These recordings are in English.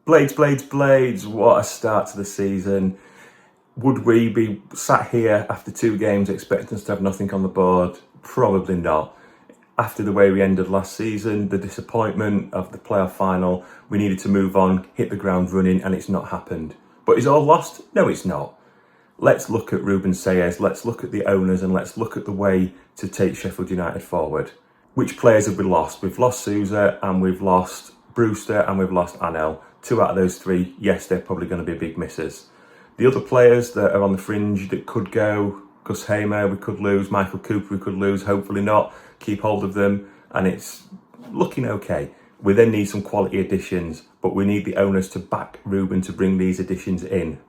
Blades, what a start to the season. Would we be sat here after 2 games expecting us to have nothing on the board? Probably not. After the way we ended last season, the disappointment of the playoff final, we needed to move on, hit the ground running, and it's not happened. But is all lost? No, it's not. Let's look at 𝗬𝗲𝗍𝗍, let's look at the owners, and let's look at the way to take Sheffield United forward. Which players have we lost? We've lost Sousa, and we've lost Brewster, and we've lost Anel. 2 out of those 3, yes, they're probably going to be big misses. The other players that are on the fringe that could go, 𝗍𝗲𝗍 we could lose, Michael Cooper we could lose, hopefully not, keep hold of them, and it's looking okay. We then need some quality additions, but we need the owners to back Ruben to bring these additions in.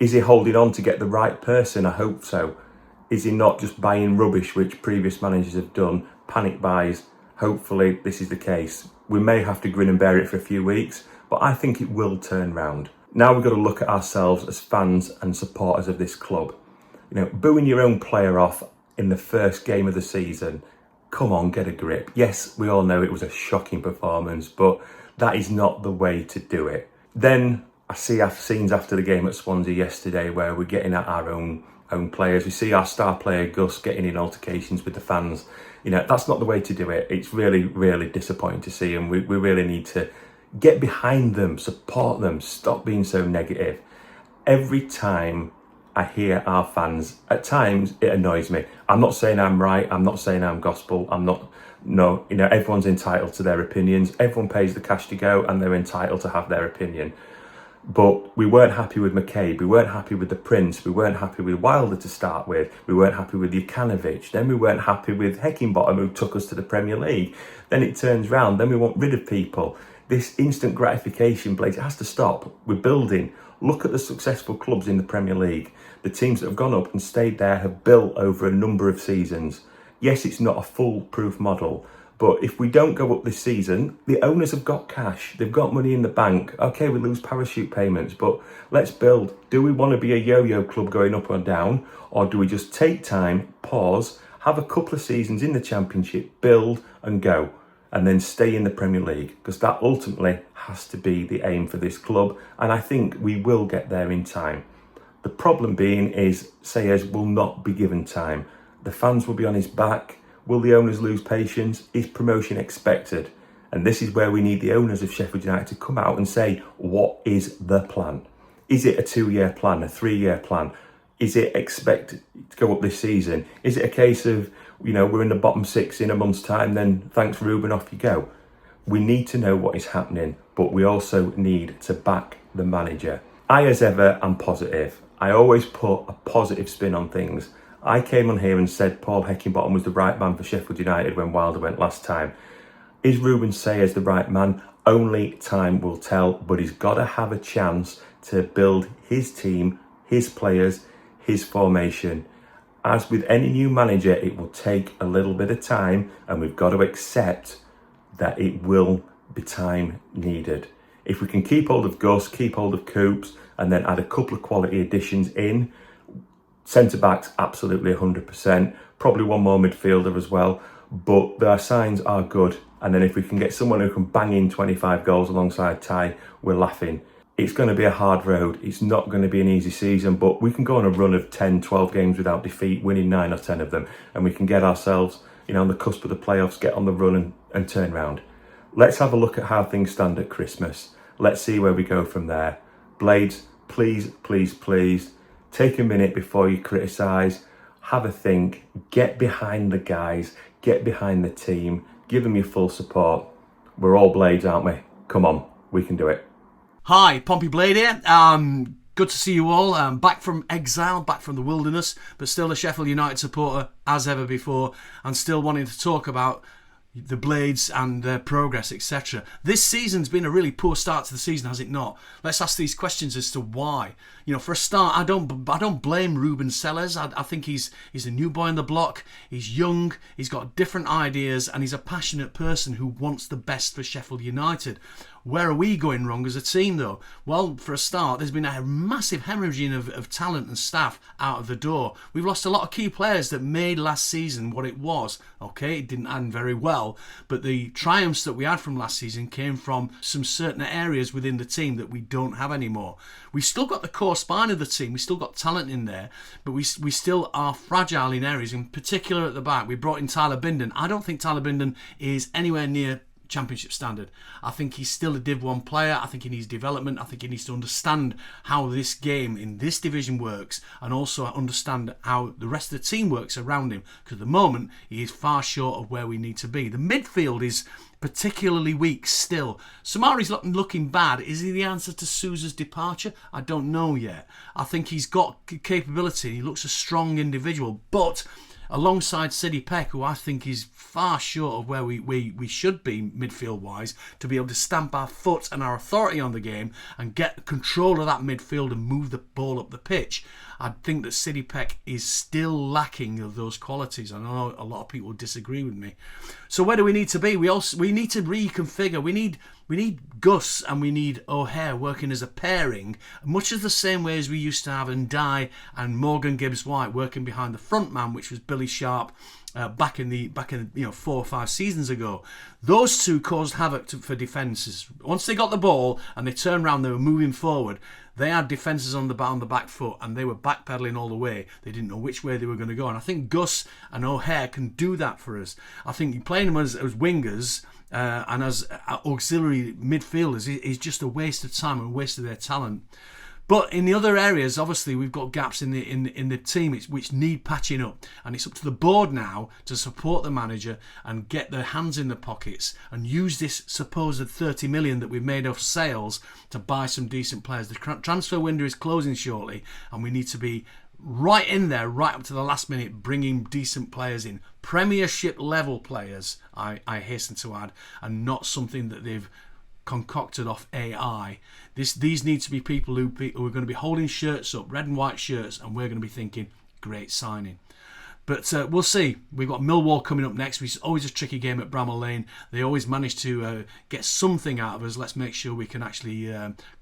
Is he holding on to get the right person? I hope so. Is he not just buying rubbish, which previous managers have done, panic buys? Hopefully this is the case. We may have to grin and bear it for a few weeks, but I think it will turn round. Now we've got to look at ourselves as fans and supporters of this club. You know, booing your own player off in the first game of the season, come on, get a grip. Yes, we all know it was a shocking performance, but that is not the way to do it. Then I see scenes after the game at Swansea yesterday where we're getting at our own players. We see our star player Gus getting in altercations with the fans. You know, that's not the way to do it. It's really, really disappointing to see, and we really need to get behind them, support them, stop being so negative. Every time I hear our fans, at times it annoys me. I'm not saying I'm right, I'm not saying I'm gospel, no, you know, everyone's entitled to their opinions, everyone pays the cash to go and they're entitled to have their opinion. But we weren't happy with McCabe, we weren't happy with the Prince, we weren't happy with Wilder to start with, we weren't happy with 𝗍𝗗𝗏, then we weren't happy with Heckingbottom who took us to the Premier League. Then it turns round, then we want rid of people. This instant gratification, Blades, it has to stop. We're building. Look at the successful clubs in the Premier League. The teams that have gone up and stayed there have built over a number of seasons. Yes, it's not a foolproof model, but if we don't go up this season, the owners have got cash. They've got money in the bank. Okay, we lose parachute payments, but let's build. Do we want to be a yo-yo club going up or down, or do we just take time, pause, have a couple of seasons in the Championship, build and go? And then stay in the Premier League, because that ultimately has to be the aim for this club, and I think we will get there in time. The problem being is 𝗍𝗍 will not be given time. The fans will be on his back. Will the owners lose patience? Is promotion expected? And this is where we need the owners of Sheffield United to come out and say, what is the plan? Is it a 2-year plan, a 3-year plan? Is it expected to go up this season? Is it a case of, you know, we're in the bottom 6 in a month's time, then thanks Ruben, off you go? We need to know what is happening, but we also need to back the manager. As ever, I'm positive. I always put a positive spin on things. I came on here and said Paul Heckingbottom was the right man for Sheffield United when Wilder went last time. Is Ruben 𝗍𝗍 the right man? Only time will tell, but he's got to have a chance to build his team, his players, his formation. As with any new manager, it will take a little bit of time, and we've got to accept that it will be time needed. If we can keep hold of Gus, keep hold of Coops, and then add a couple of quality additions in, centre-backs absolutely 100%, probably one more midfielder as well, but their signs are good. And then if we can get someone who can bang in 25 goals alongside Ty, we're laughing. It's going to be a hard road. It's not going to be an easy season, but we can go on a run of 10, 12 games without defeat, winning 9 or 10 of them, and we can get ourselves, you know, on the cusp of the playoffs, get on the run and turn round. Let's have a look at how things stand at Christmas. Let's see where we go from there. Blades, please, please, please, take a minute before you criticise. Have a think. Get behind the guys. Get behind the team. Give them your full support. We're all Blades, aren't we? Come on, we can do it. Hi, 𝗵𝗵𝗴 here. Good to see you all. Back from exile, back from the wilderness, but still a Sheffield United supporter as ever before, and still wanting to talk about the Blades and their progress, etc. This season's been a really poor start to the season, has it not? Let's ask these questions as to why. You know, for a start, I don't blame 𝗬𝗲𝗍𝗍. I think he's a new boy on the block. He's young. He's got different ideas, and he's a passionate person who wants the best for Sheffield United. Where are we going wrong as a team, though? Well, for a start, there's been a massive hemorrhaging of talent and staff out of the door. We've lost a lot of key players that made last season what it was. Okay, it didn't end very well, but the triumphs that we had from last season came from some certain areas within the team that we don't have anymore. We've still got the core spine of the team, we've still got talent in there, but we still are fragile in areas, in particular at the back. We brought in Tyler Bindon. I don't think Tyler Bindon is anywhere near Championship standard. I think he's still a Div 1 player. I think he needs development. I think he needs to understand how this game in this division works, and also understand how the rest of the team works around him, because at the moment he is far short of where we need to be. The midfield is particularly weak still. Samari's looking bad. Is he the answer to Sousa's departure? I don't know yet. I think he's got capability. He looks a strong individual, but alongside 𝗍𝗍𝗍𝗶, who I think is far short of where we should be midfield-wise, to be able to stamp our foot and our authority on the game and get control of that midfield and move the ball up the pitch. I think that 𝗍𝗍𝗍𝗶 is still lacking of those qualities. I know a lot of people disagree with me. So where do we need to be? We need to reconfigure. We need Gus and we need 𝗚𝗿𝗲 working as a pairing, much of the same way as we used to have 𝗦𝗽ecie and Morgan Gibbs-White working behind the front man, which was Billy Sharp back in 4 or 5 seasons ago. Those two caused havoc for defences. Once they got the ball and they turned around, they were moving forward. They had defences on the back foot, and they were backpedaling all the way. They didn't know which way they were going to go, and I think Gus and 𝗚𝗿𝗲 can do that for us. I think playing them as wingers and as auxiliary midfielders is just a waste of time and a waste of their talent. But in the other areas, obviously, we've got gaps in the team which need patching up, and it's up to the board now to support the manager and get their hands in the pockets and use this supposed 30 million that we've made off sales to buy some decent players. The transfer window is closing shortly, and we need to be right in there, right up to the last minute, bringing decent players in, Premiership level players. I hasten to add, and not something that they've concocted off AI. These need to be people who are going to be holding shirts up, red and white shirts, and we're going to be thinking, great signing. But we'll see. We've got Millwall coming up next, which is always a tricky game at Bramall Lane. They always manage to get something out of us. Let's make sure we can actually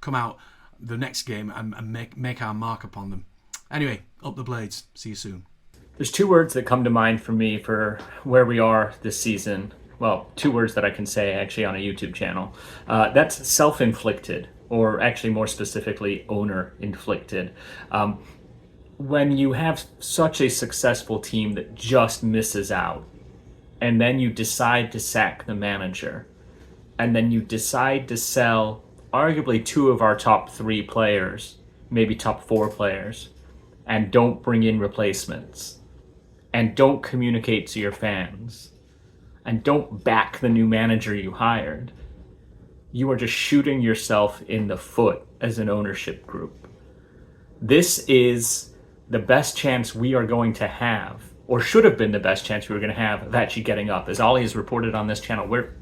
come out the next game and make our mark upon them. Anyway, up the Blades. See you soon. There's 2 words that come to mind for me for where we are this season. Well, 2 words that I can say actually on a YouTube channel. That's self-inflicted, or actually more specifically, owner-inflicted. When you have such a successful team that just misses out, and then you decide to sack the manager, and then you decide to sell arguably 2 of our top 3 players, maybe top 4 players, and don't bring in replacements, and don't communicate to your fans, and don't back the new manager you hired, you are just shooting yourself in the foot as an ownership group. This is the best chance we are going to have, or should have been the best chance we were going to have, of actually getting up. As Ollie has reported on this channel, we're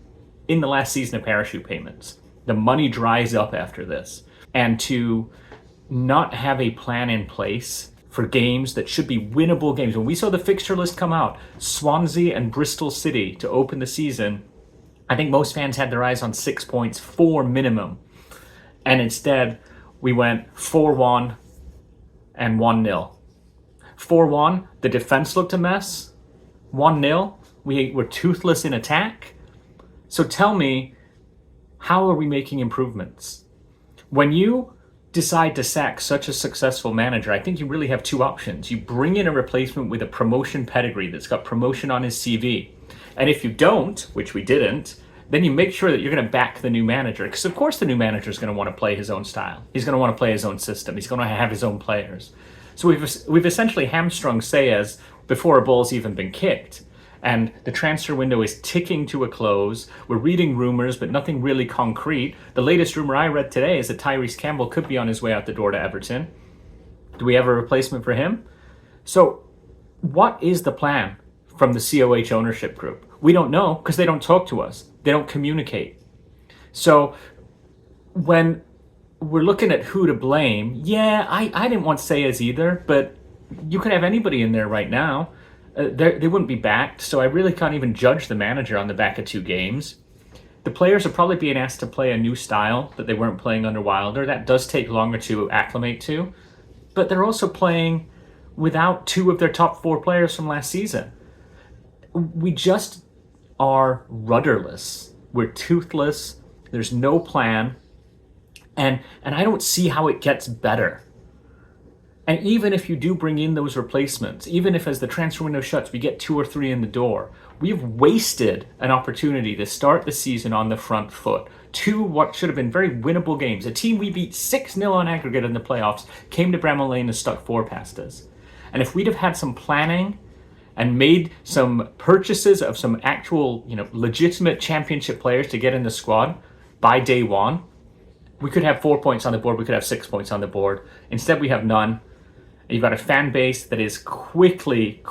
in the last season of parachute payments. The money dries up after this. And to not have a plan in place for games that should be winnable games. When we saw the fixture list come out, Swansea and Bristol City to open the season, I think most fans had their eyes on 6 points, 4 minimum. And instead, we went 4-1 and 1-0. 4-1, the defense looked a mess. 1-0, we were toothless in attack. So tell me, how are we making improvements? When you decide to sack such a successful manager, I think you really have 2 options. You bring in a replacement with a promotion pedigree that's got promotion on his CV. And if you don't, which we didn't, then you make sure that you're going to back the new manager. Because of course the new manager is going to want to play his own style. He's going to want to play his own system. He's going to have his own players. So we've essentially hamstrung 𝗍𝗍𝗍𝗍 before a ball's even been kicked. And the transfer window is ticking to a close. We're reading rumors, but nothing really concrete. The latest rumor I read today is that Tyrese Campbell could be on his way out the door to Everton. Do we have a replacement for him? So what is the plan from the COH ownership group? We don't know, because they don't talk to us. They don't communicate. So when we're looking at who to blame, I didn't want 𝗍𝗍𝗍𝗍 either, but you could have anybody in there right now. They wouldn't be backed, so I really can't even judge the manager on the back of 2 games. The players are probably being asked to play a new style that they weren't playing under Wilder. That does take longer to acclimate to. But they're also playing without 2 of their top 4 players from last season. We just are rudderless. We're toothless. There's no plan. And I don't see how it gets better. And even if you do bring in those replacements, even if as the transfer window shuts, we get 2 or 3 in the door, we've wasted an opportunity to start the season on the front foot. 2 what should have been very winnable games. A team we beat 6-0 on aggregate in the playoffs came to Bramall Lane and stuck 4 past us. And if we'd have had some planning and made some purchases of some actual, legitimate championship players to get in the squad by day 1, we could have 4 points on the board. We could have 6 points on the board. Instead, we have none. You've got a fan base that is quickly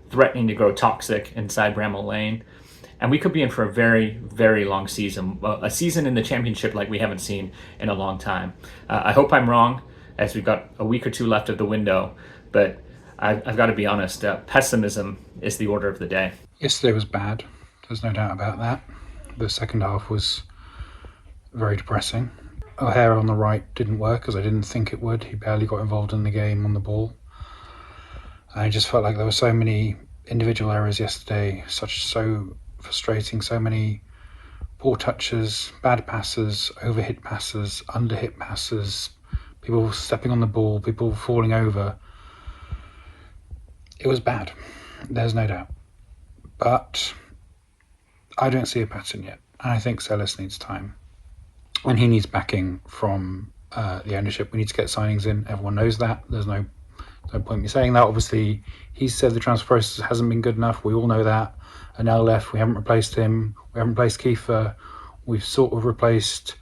threatening to grow toxic inside Bramall Lane. And we could be in for a very, very long season. A season in the championship like we haven't seen in a long time. I hope I'm wrong, as we've got a week or 2 left of the window. But I've got to be honest, pessimism is the order of the day. Yesterday was bad. There's no doubt about that. The second half was very depressing. O'Hare on the right didn't work, as I didn't think it would. He barely got involved in the game on the ball. I just felt like there were so many individual errors yesterday, so frustrating, so many poor touches, bad passes, overhit passes, underhit passes, people stepping on the ball, people falling over. It was bad, there's no doubt. But I don't see a pattern yet, and I think 𝗨𝗪 needs time. And he needs backing from the ownership. We need to get signings in. Everyone knows that. There's no point me saying that. Obviously, he said the transfer process hasn't been good enough. We all know that. Anel left. We haven't replaced him. We haven't replaced 𝗤𝗄. We've sort of replaced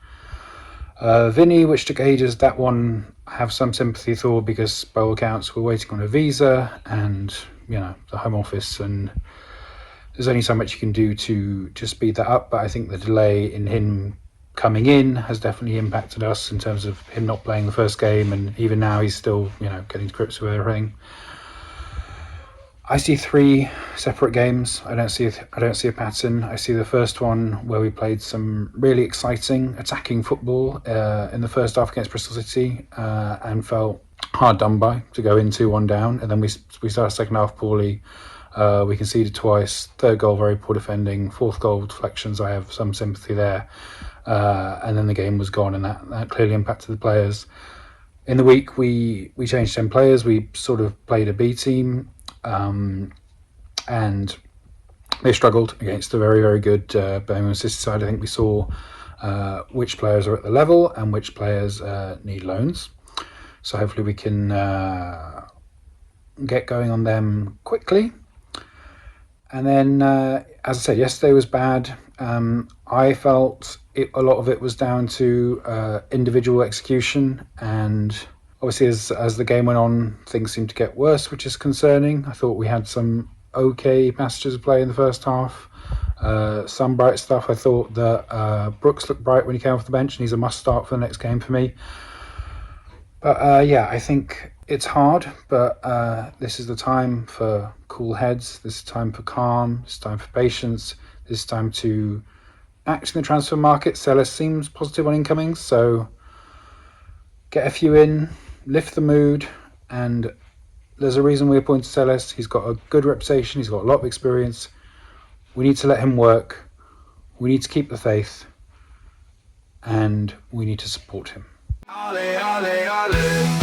Vinny, which took ages. That one I have some sympathy for, because by all accounts we're waiting on a visa and, the Home Office, and there's only so much you can do to speed that up. But I think the delay in him coming in has definitely impacted us in terms of him not playing the first game, and even now he's still, getting to grips with everything. I see 3 separate games. I don't see a pattern. I see the first one where we played some really exciting attacking football in the first half against Bristol City and felt hard done by to go in 2-1 down, and then we started second half poorly. We conceded twice. 3rd goal, very poor defending. 4th goal, deflections. I have some sympathy there. And then the game was gone, and that clearly impacted the players. In the week, we changed 10 players. We sort of played a B team, and they struggled against a very, very good Birmingham City side. I think we saw which players are at the level and which players need loans. So hopefully we can get going on them quickly. And then, as I said, yesterday was bad. I felt a lot of it was down to individual execution, and obviously as the game went on, things seemed to get worse, which is concerning. I thought we had some okay passages of play in the first half, some bright stuff. I thought that Brooks looked bright when he came off the bench, and he's a must start for the next game for me. But I think it's hard, but this is the time for cool heads. This is time for calm. This is time for patience. This is time to act in the transfer market. 𝗨𝗪 seems positive on incomings, so get a few in, lift the mood, and there's a reason we appointed 𝗨𝗪. He's got a good reputation. He's got a lot of experience. We need to let him work. We need to keep the faith, and we need to support him. 𝗚𝗿𝗚𝗿𝗚𝗍